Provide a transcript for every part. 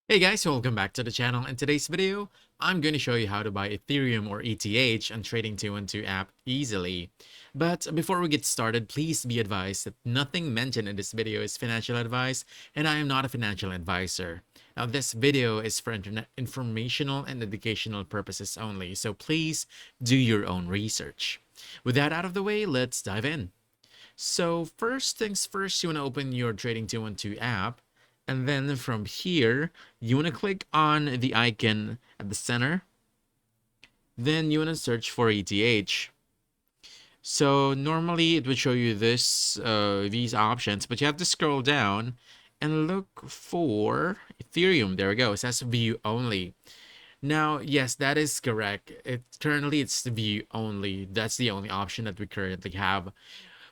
Hey guys, welcome back to the channel. In today's video, I'm going to show you how to buy Ethereum or ETH on Trading 212 app easily. But before we get started, please be advised that nothing mentioned in this video is financial advice, and I am not a financial advisor. Now, this video is for informational and educational purposes only, so please do your own research. With that out of the way, let's dive in. So first things first, you want to open your Trading 212 app. And then from here, you want to click on the icon at the center. Then you want to search for ETH. So normally it would show you these options, but you have to scroll down and look for Ethereum. There we go. It says view only. Now, yes, that is correct. It's view only. That's the only option that we currently have.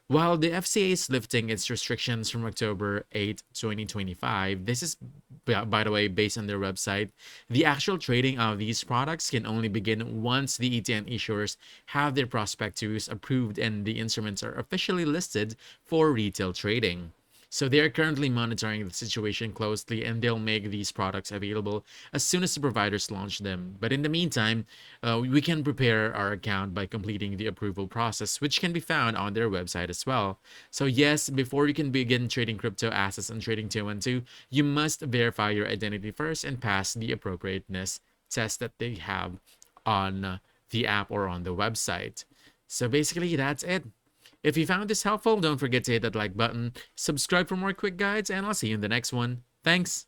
While the FCA is lifting its restrictions from October 8, 2025, this is, by the way, based on their website, the actual trading of these products can only begin once the ETN issuers have their prospectus approved and the instruments are officially listed for retail trading. So they are currently monitoring the situation closely and they'll make these products available as soon as the providers launch them. But in the meantime, we can prepare our account by completing the approval process, which can be found on their website as well. So yes, before you can begin trading crypto assets on Trading 212, you must verify your identity first and pass the appropriateness test that they have on the app or on the website. So basically, that's it. If you found this helpful, don't forget to hit that like button, subscribe for more quick guides, and I'll see you in the next one. Thanks!